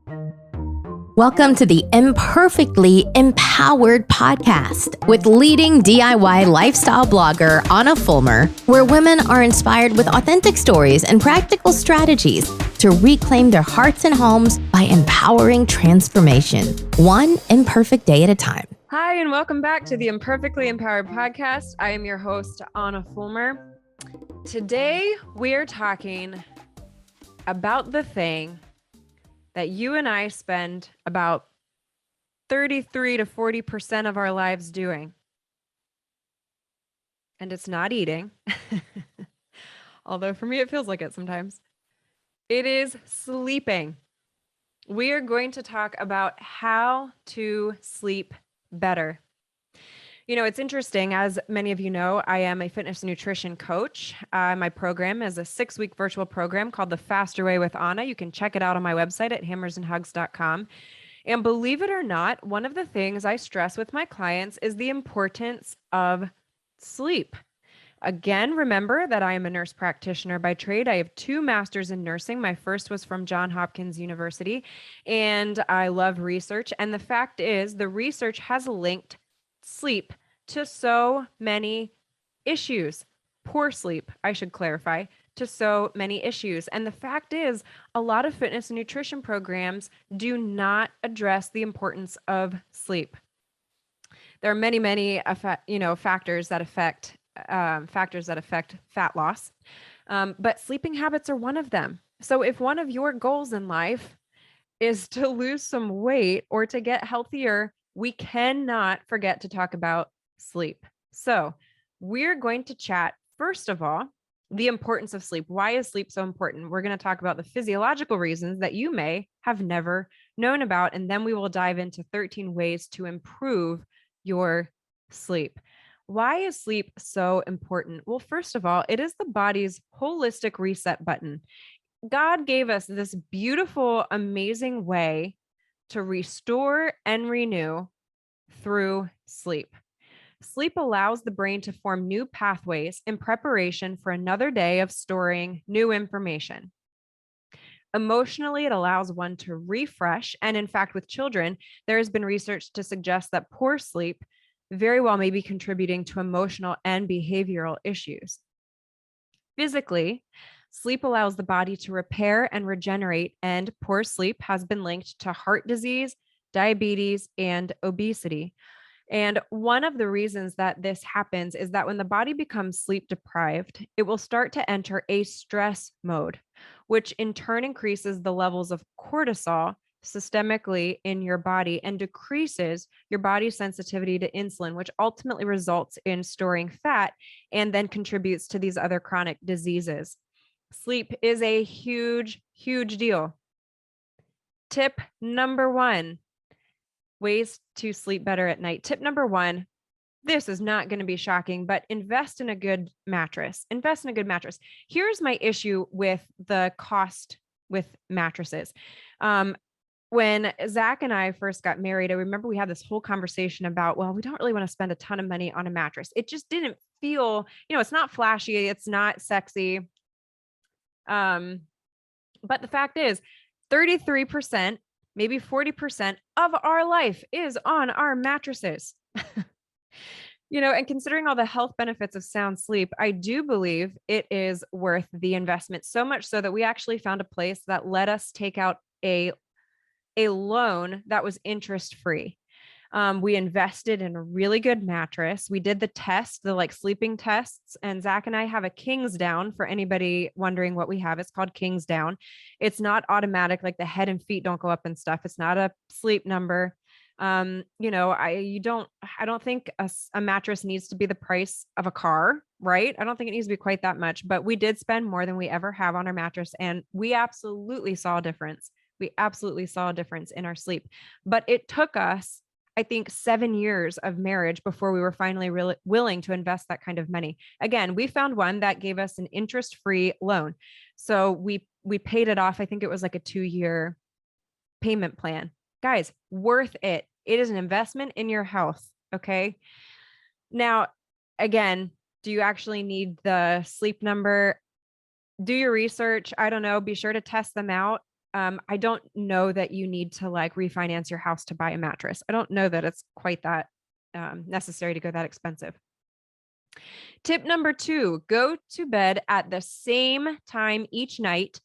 Welcome to the Imperfectly Empowered podcast with leading DIY lifestyle blogger ahnafulmer, where women are inspired with authentic stories and practical strategies to reclaim their hearts and homes by empowering transformation, one imperfect day at a time. Hi, and welcome back to the Imperfectly Empowered podcast. I am your host, ahnafulmer. Today, we are talking about the thing that you and I spend about 33 to 40% of our lives doing. And it's not eating, although for me, it feels like it sometimes. It is sleeping. We are going to talk about how to sleep better. You know, it's interesting. As many of you know, I am a fitness and nutrition coach. My program is a 6-week virtual program called The Faster Way with Anna. You can check it out on my website at hammersandhugs.com. And believe it or not, one of the things I stress with my clients is the importance of sleep. Again, remember that I am a nurse practitioner by trade. I have 2 masters in nursing. My first was from Johns Hopkins University, and I love research. And the fact is, the research has linked sleep to so many issues. Poor sleep, I should clarify, to so many issues. And the fact is, a lot of fitness and nutrition programs do not address the importance of sleep. There are many factors that affect fat loss, but sleeping habits are one of them. So if one of your goals in life is to lose some weight or to get healthier, we cannot forget to talk about sleep. So we're going to chat, first of all, the importance of sleep. Why is sleep so important? We're going to talk about the physiological reasons that you may have never known about, and then we will dive into 13 ways to improve your sleep. Why is sleep so important? Well, first of all, it is the body's holistic reset button. God gave us this beautiful, amazing way to restore and renew through sleep. Sleep allows the brain to form new pathways in preparation for another day of storing new information. Emotionally, it allows one to refresh. And in fact, with children, there has been research to suggest that poor sleep very well may be contributing to emotional and behavioral issues. Physically, sleep allows the body to repair and regenerate, and poor sleep has been linked to heart disease, diabetes, and obesity. And one of the reasons that this happens is that when the body becomes sleep deprived, it will start to enter a stress mode, which in turn increases the levels of cortisol systemically in your body and decreases your body's sensitivity to insulin, which ultimately results in storing fat and then contributes to these other chronic diseases. Sleep is a huge, huge deal. Tip number 1, ways to sleep better at night. Tip number 1, this is not going to be shocking, but invest in a good mattress. Invest in a good mattress. Here's my issue with the cost with mattresses. When Zach and I first got married, I remember we had this whole conversation about, well, we don't really want to spend a ton of money on a mattress. It just didn't feel, it's not flashy. It's not sexy. But the fact is 33%, maybe 40% of our life is on our mattresses. And considering all the health benefits of sound sleep, I do believe it is worth the investment, so much so that we actually found a place that let us take out a loan that was interest-free. We invested in a really good mattress. We did the test, the sleeping tests, and Zach and I have a King's Down. For anybody wondering what we have, it's called King's Down. It's not automatic, like the head and feet don't go up and stuff. It's not a sleep number. I don't think a mattress needs to be the price of a car, right? I don't think it needs to be quite that much, but we did spend more than we ever have on our mattress, and we absolutely saw a difference. We absolutely saw a difference in our sleep, but it took us, I think, 7 years of marriage before we were finally really willing to invest that kind of money. Again, we found one that gave us an interest-free loan. So we paid it off. I think it was like a 2-year payment plan. Guys, worth it. It is an investment in your health. Okay. Now, again, do you actually need the sleep number? Do your research. I don't know. Be sure to test them out. I don't know that you need to like refinance your house to buy a mattress. I don't know that it's quite that necessary to go that expensive. Tip number 2, go to bed at the same time each night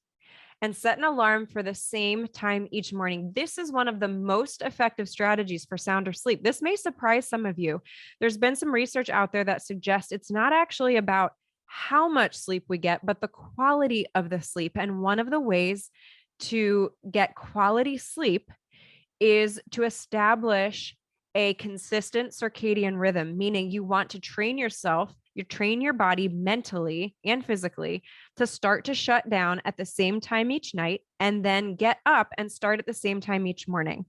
and set an alarm for the same time each morning. This is one of the most effective strategies for sounder sleep. This may surprise some of you. There's been some research out there that suggests it's not actually about how much sleep we get, but the quality of the sleep. And one of the ways to get quality sleep is to establish a consistent circadian rhythm, meaning you want to train yourself, you train your body mentally and physically to start to shut down at the same time each night and then get up and start at the same time each morning.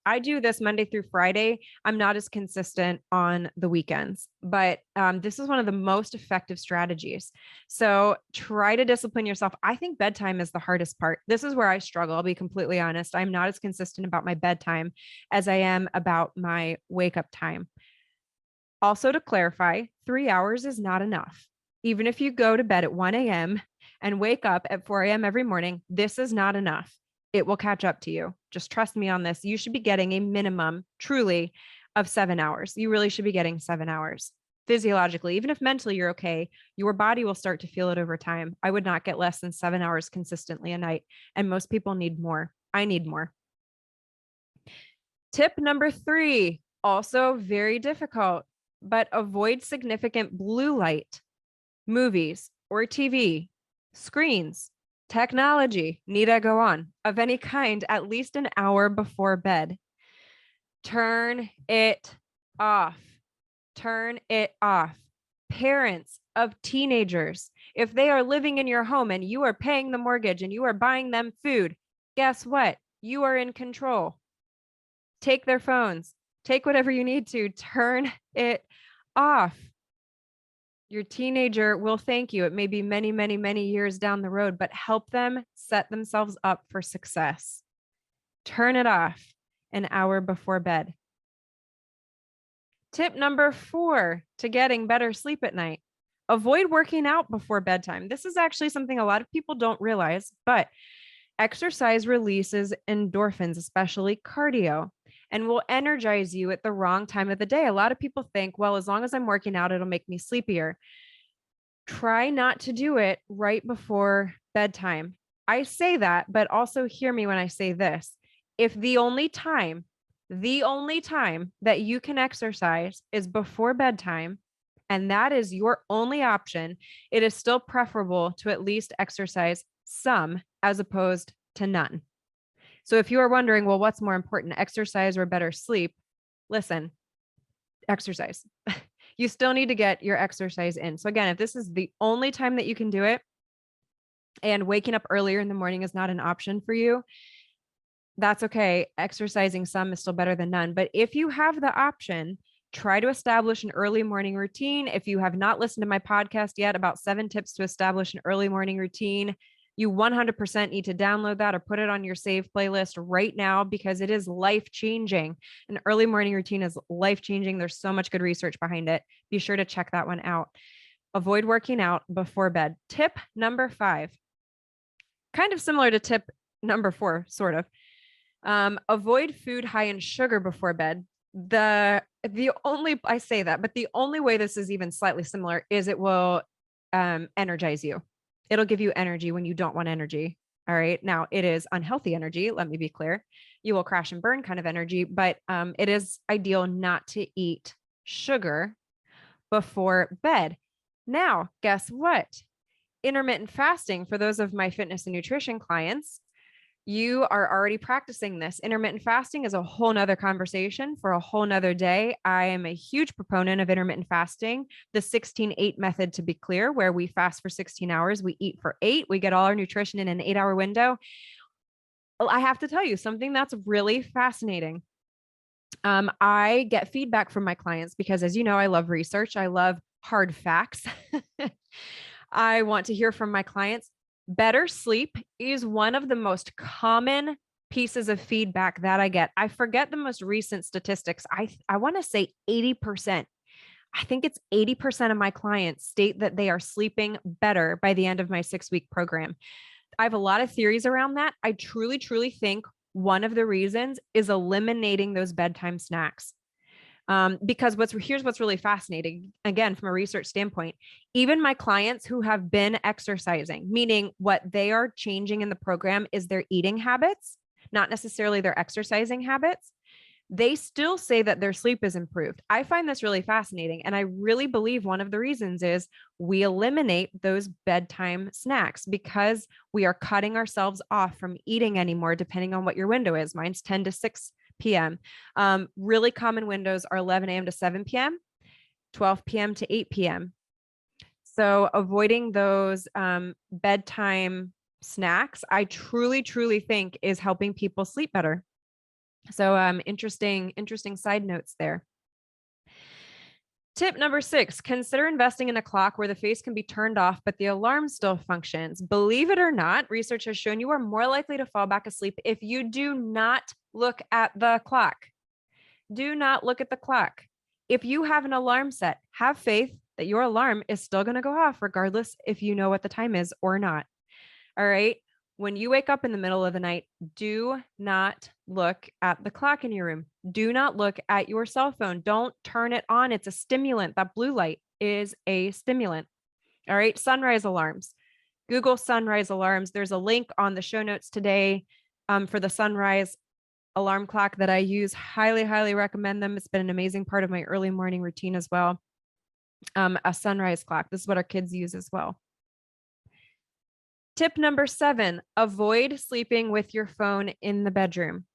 I do this Monday through Friday. I'm not as consistent on the weekends, but this is one of the most effective strategies. So try to discipline yourself. I think bedtime is the hardest part. This is where I struggle. I'll be completely honest. I'm not as consistent about my bedtime as I am about my wake up time. Also, to clarify, 3 hours is not enough. Even if you go to bed at 1 a.m. and wake up at 4 a.m. every morning, this is not enough. It will catch up to you. Just trust me on this. You should be getting a minimum, truly, of 7 hours. You really should be getting 7 hours physiologically. Even if mentally you're okay, your body will start to feel it over time. I would not get less than 7 hours consistently a night. And most people need more. I need more. Tip number 3, also very difficult, but avoid significant blue light, movies or TV, screens, technology, need I go on, of any kind, at least an hour before bed. Turn it off. Turn it off. Parents of teenagers, if they are living in your home and you are paying the mortgage and you are buying them food, guess what? You are in control. Take their phones. Take whatever you need to. Turn it off. Your teenager will thank you. It may be many, many, many years down the road, but help them set themselves up for success. Turn it off an hour before bed. Tip number 4 to getting better sleep at night: avoid working out before bedtime. This is actually something a lot of people don't realize, but exercise releases endorphins, especially cardio, and will energize you at the wrong time of the day. A lot of people think, well, as long as I'm working out, it'll make me sleepier. Try not to do it right before bedtime. I say that, but also hear me when I say this. If the only time that you can exercise is before bedtime, and that is your only option, it is still preferable to at least exercise some as opposed to none. So if you are wondering, well, what's more important, exercise or better sleep? Listen, exercise. You still need to get your exercise in. So again, if this is the only time that you can do it and waking up earlier in the morning is not an option for you, that's okay. Exercising some is still better than none. But if you have the option, try to establish an early morning routine. If you have not listened to my podcast yet about 7 tips to establish an early morning routine, you 100% need to download that or put it on your save playlist right now, because it is life-changing. An early morning routine is life-changing. There's so much good research behind it. Be sure to check that one out. Avoid working out before bed. Tip number 5, kind of similar to tip number 4, sort of. Avoid food high in sugar before bed. I say that, but the only way this is even slightly similar is it will energize you. It'll give you energy when you don't want energy. All right. Now, it is unhealthy energy. Let me be clear. You will crash and burn kind of energy, but it is ideal not to eat sugar before bed. Now, guess what? Intermittent fasting, for those of my fitness and nutrition clients, you are already practicing this. Intermittent fasting is a whole nother conversation for a whole nother day. I am a huge proponent of intermittent fasting, the 16-8 method, to be clear, where we fast for 16 hours, we eat for 8, we get all our nutrition in an 8-hour window. Well, I have to tell you something that's really fascinating. I get feedback from my clients because, as you know, I love research. I love hard facts. I want to hear from my clients. Better sleep is one of the most common pieces of feedback that I get. I forget the most recent statistics. I want to say 80%. I think it's 80% of my clients state that they are sleeping better by the end of my 6-week program. have a lot of theories around that. I truly, truly think one of the reasons is eliminating those bedtime snacks. Because here's what's really fascinating, again, from a research standpoint, even my clients who have been exercising, meaning what they are changing in the program is their eating habits, not necessarily their exercising habits, they still say that their sleep is improved. I find this really fascinating. And I really believe one of the reasons is we eliminate those bedtime snacks because we are cutting ourselves off from eating anymore, depending on what your window is. Mine's 10 to 6 p.m. Really common windows are 11 a.m. to 7 p.m., 12 p.m. to 8 p.m. So avoiding those bedtime snacks, I truly, truly think is helping people sleep better. So interesting side notes there. Tip number 6, consider investing in a clock where the face can be turned off, but the alarm still functions. Believe it or not, research has shown you are more likely to fall back asleep if you do not look at the clock. Do not look at the clock. If you have an alarm set, have faith that your alarm is still going to go off regardless if you know what the time is or not. All right. When you wake up in the middle of the night, do not look at the clock in your room. Do not look at your cell phone. Don't turn it on. It's a stimulant. That blue light is a stimulant. All right. Sunrise alarms. Google sunrise alarms. There's a link on the show notes today for the sunrise alarm clock that I use. Highly, highly recommend them. It's been an amazing part of my early morning routine as well. A sunrise clock. This is what our kids use as well. Tip number 7, avoid sleeping with your phone in the bedroom.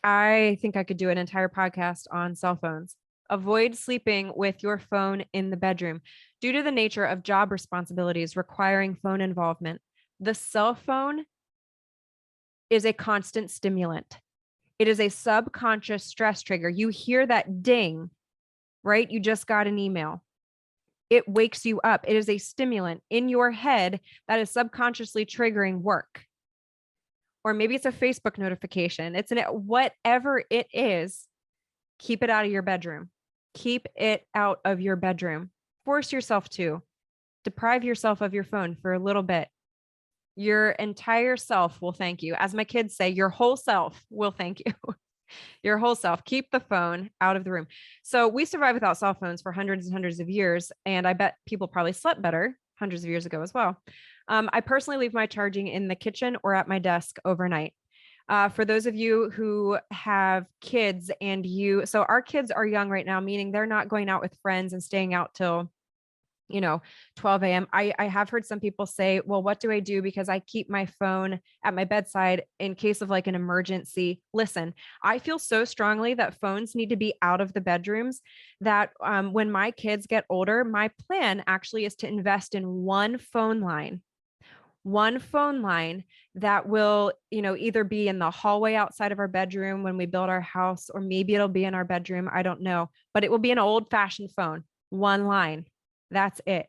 I think I could do an entire podcast on cell phones. Avoid sleeping with your phone in the bedroom due to the nature of job responsibilities requiring phone involvement. The cell phone is a constant stimulant. It is a subconscious stress trigger. You hear that ding, right? You just got an email. It wakes you up. It is a stimulant in your head that is subconsciously triggering work. Or maybe it's a Facebook notification. Whatever it is, keep it out of your bedroom. Keep it out of your bedroom. Force yourself to. Deprive yourself of your phone for a little bit. Your entire self will thank you. As my kids say, your whole self will thank you. Your whole self. Keep the phone out of the room. So we survived without cell phones for hundreds and hundreds of years. And I bet people probably slept better hundreds of years ago as well. I personally leave my charging in the kitchen or at my desk overnight. For those of you who have kids so our kids are young right now, meaning they're not going out with friends and staying out till 12 a.m. I have heard some people say, well, what do I do? Because I keep my phone at my bedside in case of like an emergency. Listen, I feel so strongly that phones need to be out of the bedrooms that when my kids get older, my plan actually is to invest in one phone line that will, either be in the hallway outside of our bedroom when we build our house, or maybe it'll be in our bedroom. I don't know, but it will be an old fashioned phone, one line. That's it.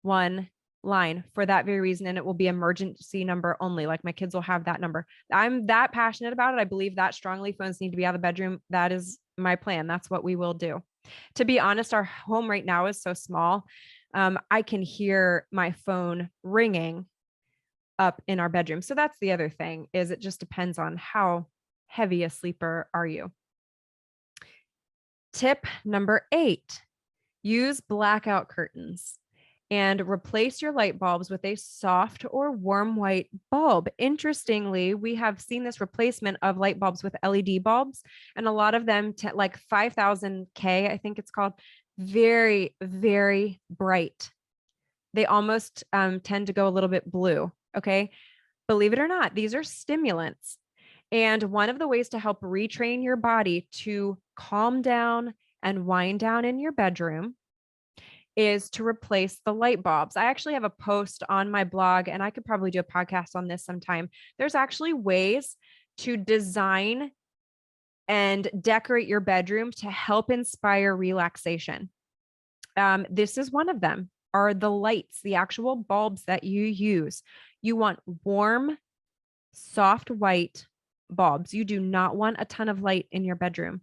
One line for that very reason. And it will be emergency number only. Like my kids will have that number. I'm that passionate about it. I believe that strongly phones need to be out of the bedroom. That is my plan. That's what we will do. To be honest, our home right now is so small. I can hear my phone ringing up in our bedroom. So that's the other thing, is it just depends on how heavy a sleeper are you. Tip number 8. Use blackout curtains and replace your light bulbs with a soft or warm white bulb. Interestingly, we have seen this replacement of light bulbs with LED bulbs, and a lot of them, like 5000 K, I think it's called, very, very bright. They almost tend to go a little bit blue. Okay. Believe it or not, these are stimulants. And one of the ways to help retrain your body to calm down and wind down in your bedroom is to replace the light bulbs. I actually have a post on my blog, and I could probably do a podcast on this sometime. There's actually ways to design and decorate your bedroom to help inspire relaxation. This is one of them, are the lights, the actual bulbs that you use. You want warm, soft white bulbs. You do not want a ton of light in your bedroom.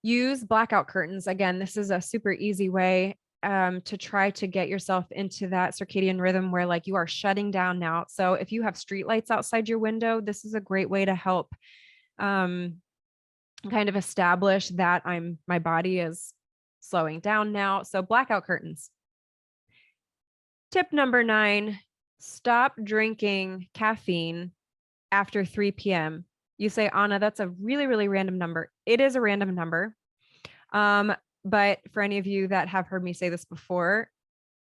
Use blackout curtains. Again, this is a super easy way. to try to get yourself into that circadian rhythm where like you are shutting down now. So if you have street lights outside your window, this is a great way to help kind of establish that my body is slowing down now. So blackout curtains. Tip number 9, stop drinking caffeine after 3 p.m. You say, Anna, that's a really, really random number. It is a random number. But for any of you that have heard me say this before,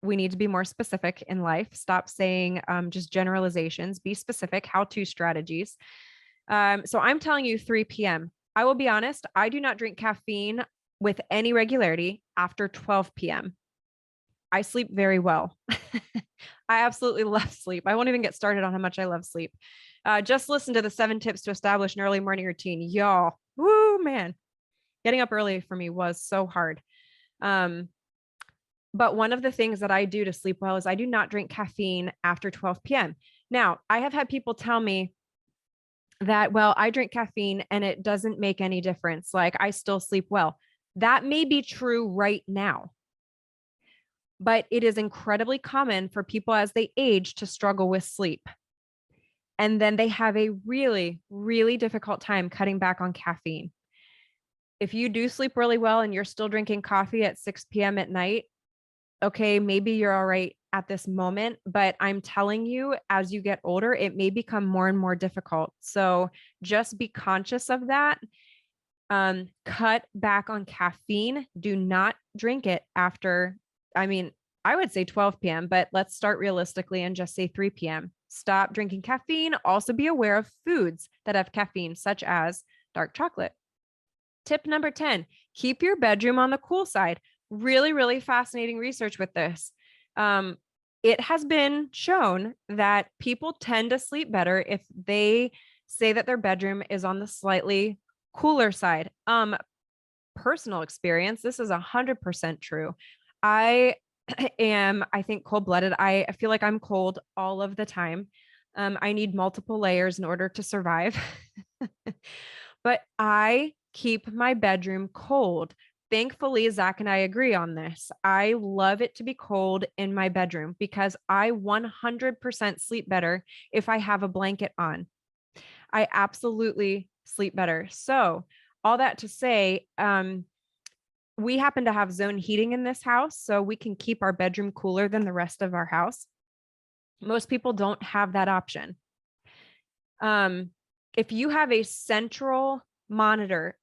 we need to be more specific in life. Stop saying just generalizations, be specific, how-to strategies. So I'm telling you 3 p.m. I will be honest, I do not drink caffeine with any regularity after 12 p.m. I sleep very well. I absolutely love sleep. I won't even get started on how much I love sleep. Just listen to the 7 tips to establish an early morning routine. Y'all, woo, man. Getting up early for me was so hard. But one of the things that I do to sleep well is I do not drink caffeine after 12 p.m. Now, I have had people tell me that, well, I drink caffeine and it doesn't make any difference. Like I still sleep well. That may be true right now, but it is incredibly common for people as they age to struggle with sleep. And then they have a really, really difficult time cutting back on caffeine. If you do sleep really well and you're still drinking coffee at 6 p.m. at night, okay, maybe you're all right at this moment, but I'm telling you, as you get older, it may become more and more difficult. So just be conscious of that. Cut back on caffeine. Do not drink it after, I would say 12 p.m., but let's start realistically and just say 3 p.m. Stop drinking caffeine. Also be aware of foods that have caffeine, such as dark chocolate. Tip number 10, keep your bedroom on the cool side. Really, really fascinating research with this. It has been shown that people tend to sleep better if they say that their bedroom is on the slightly cooler side. Personal experience, this is 100% true. I think, cold-blooded. I feel like I'm cold all of the time. I need multiple layers in order to survive. But I keep my bedroom cold. Thankfully, Zach and I agree on this. I love it to be cold in my bedroom because I 100% sleep better if I have a blanket on. I absolutely sleep better. So all that to say, we happen to have zone heating in this house, so we can keep our bedroom cooler than the rest of our house. Most people don't have that option. If you have a central monitor,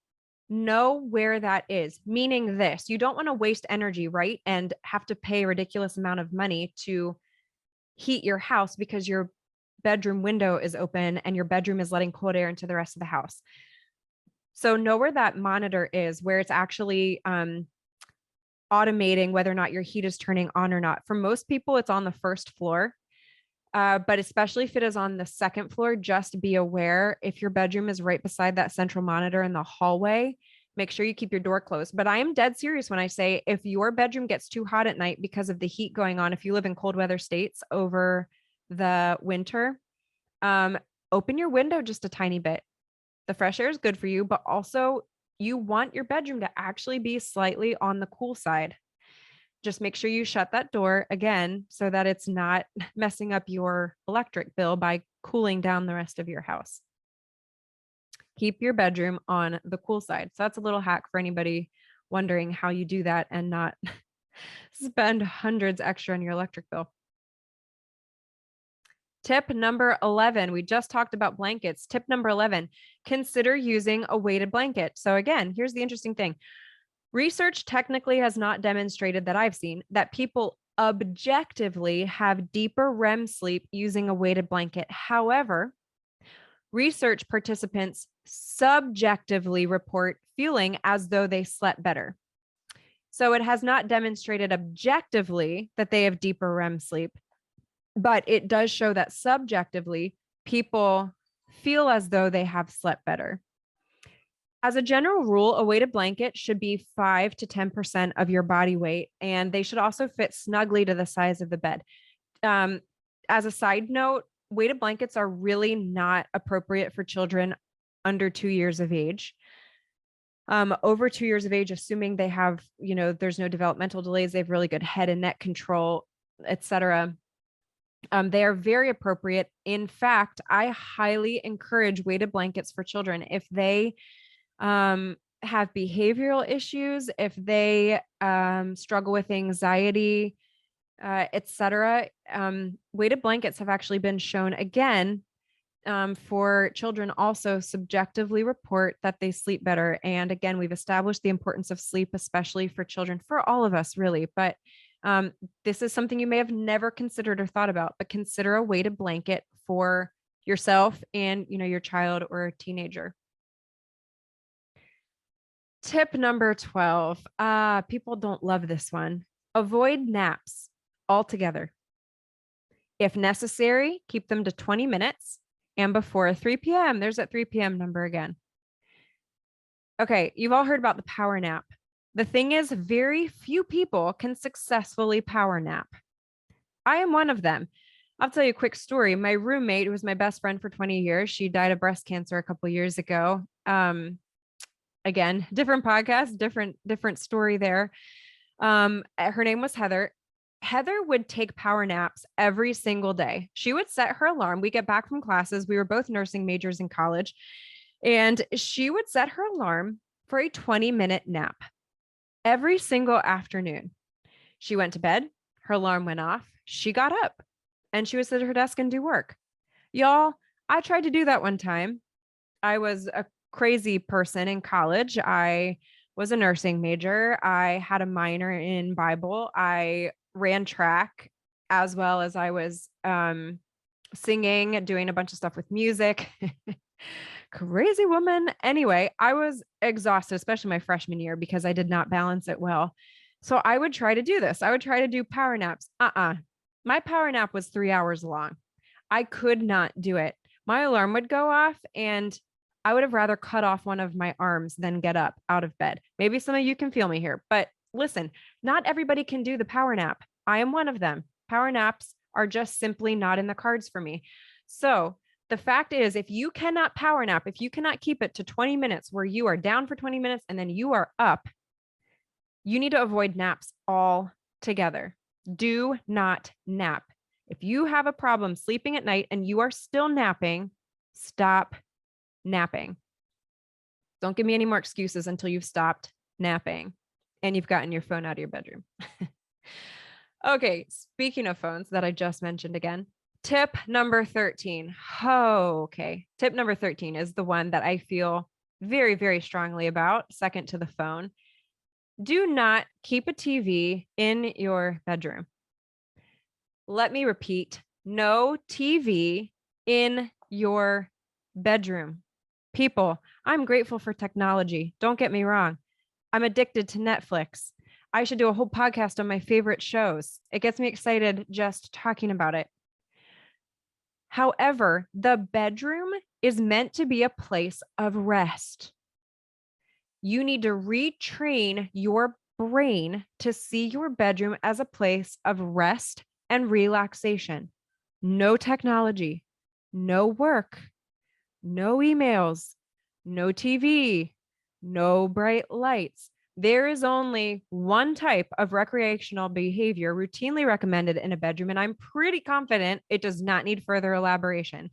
know where that is, meaning this, you don't want to waste energy, right? And have to pay a ridiculous amount of money to heat your house because your bedroom window is open and your bedroom is letting cold air into the rest of the house. So know where that monitor is, where it's actually automating whether or not your heat is turning on or not. For most people, it's on the first floor. But especially if it is on the second floor, just be aware if your bedroom is right beside that central monitor in the hallway, make sure you keep your door closed. But I am dead serious when I say if your bedroom gets too hot at night because of the heat going on, if you live in cold weather states over the winter, open your window just a tiny bit. The fresh air is good for you, but also you want your bedroom to actually be slightly on the cool side. Just make sure you shut that door again so that it's not messing up your electric bill by cooling down the rest of your house. Keep your bedroom on the cool side. So that's a little hack for anybody wondering how you do that and not spend hundreds extra on your electric bill. Tip number 11, we just talked about blankets. Tip number 11, consider using a weighted blanket. So again, here's the interesting thing. Research technically has not demonstrated that I've seen that people objectively have deeper REM sleep using a weighted blanket. However, research participants subjectively report feeling as though they slept better. So it has not demonstrated objectively that they have deeper REM sleep, but it does show that subjectively people feel as though they have slept better. As a general rule, a weighted blanket should be 5 to 10% of your body weight, and they should also fit snugly to the size of the bed. As a side note, weighted blankets are really not appropriate for children under 2 years of age. over 2 years of age, assuming they have, there's no developmental delays, they have really good head and neck control, etc. They are very appropriate. In fact, I highly encourage weighted blankets for children. If they have behavioral issues, if they struggle with anxiety, etc., weighted blankets have actually been shown again for children also subjectively report that they sleep better. And again, we've established the importance of sleep, especially for children, for all of us really. But this is something you may have never considered or thought about, but consider a weighted blanket for yourself and, your child or teenager. Tip number 12. People don't love this one. Avoid naps altogether. If necessary, keep them to 20 minutes and before 3 p.m. There's that 3 p.m. number again. Okay, you've all heard about the power nap. The thing is, very few people can successfully power nap. I am one of them. I'll tell you a quick story. My roommate, who was my best friend for 20 years, she died of breast cancer a couple of years ago. Again, different podcast, different story there. Her name was Heather. Heather would take power naps every single day. She would set her alarm. We get back from classes. We were both nursing majors in college, and she would set her alarm for a 20-minute nap every single afternoon. She went to bed. Her alarm went off. She got up and she would sit at her desk and do work. Y'all, I tried to do that one time. I was a crazy person in college. I was a nursing major. I had a minor in Bible. I ran track as well as I was singing, doing a bunch of stuff with music. Crazy woman. Anyway, I was exhausted, especially my freshman year, because I did not balance it well. So I would try to do this. I would try to do power naps. My power nap was 3 hours long. I could not do it. My alarm would go off and I would have rather cut off one of my arms than get up out of bed. Maybe some of you can feel me here, but listen, not everybody can do the power nap. I am one of them. Power naps are just simply not in the cards for me. So the fact is, if you cannot power nap, if you cannot keep it to 20 minutes where you are down for 20 minutes and then you are up, you need to avoid naps altogether. Do not nap. If you have a problem sleeping at night and you are still napping, stop napping. Don't give me any more excuses until you've stopped napping and you've gotten your phone out of your bedroom. Okay, speaking of phones that I just mentioned again, tip number 13. Okay. Tip number 13 is the one that I feel very, very strongly about, second to the phone. Do not keep a TV in your bedroom. Let me repeat, no TV in your bedroom. People, I'm grateful for technology. Don't get me wrong. I'm addicted to Netflix. I should do a whole podcast on my favorite shows. It gets me excited just talking about it. However, the bedroom is meant to be a place of rest. You need to retrain your brain to see your bedroom as a place of rest and relaxation. No technology, no work, no emails, no TV, no bright lights. There is only one type of recreational behavior routinely recommended in a bedroom, and I'm pretty confident it does not need further elaboration.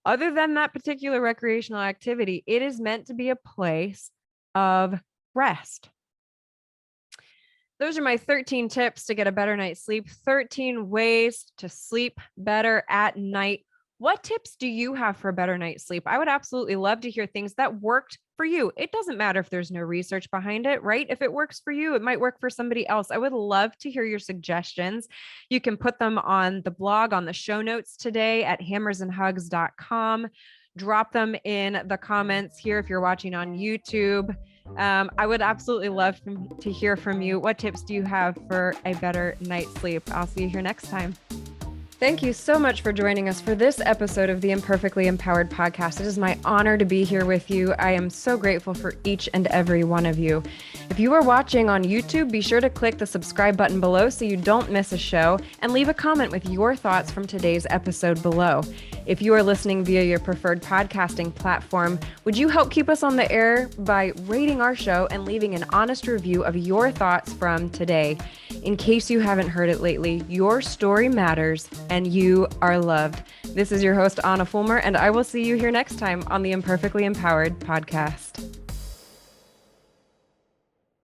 Other than that particular recreational activity, it is meant to be a place of rest. Those are my 13 tips to get a better night's sleep, 13 ways to sleep better at night. What tips do you have for a better night's sleep? I would absolutely love to hear things that worked for you. It doesn't matter if there's no research behind it, right? If it works for you, it might work for somebody else. I would love to hear your suggestions. You can put them on the blog, on the show notes today at hammersandhugs.com. Drop them in the comments here if you're watching on YouTube. I would absolutely love to hear from you. What tips do you have for a better night's sleep? I'll see you here next time. Thank you so much for joining us for this episode of the Imperfectly Empowered podcast. It is my honor to be here with you. I am so grateful for each and every one of you. If you are watching on YouTube, be sure to click the subscribe button below so you don't miss a show, and leave a comment with your thoughts from today's episode below. If you are listening via your preferred podcasting platform, would you help keep us on the air by rating our show and leaving an honest review of your thoughts from today? In case you haven't heard it lately, your story matters and you are loved. This is your host, Ahnafulmer, and I will see you here next time on the Imperfectly Empowered podcast.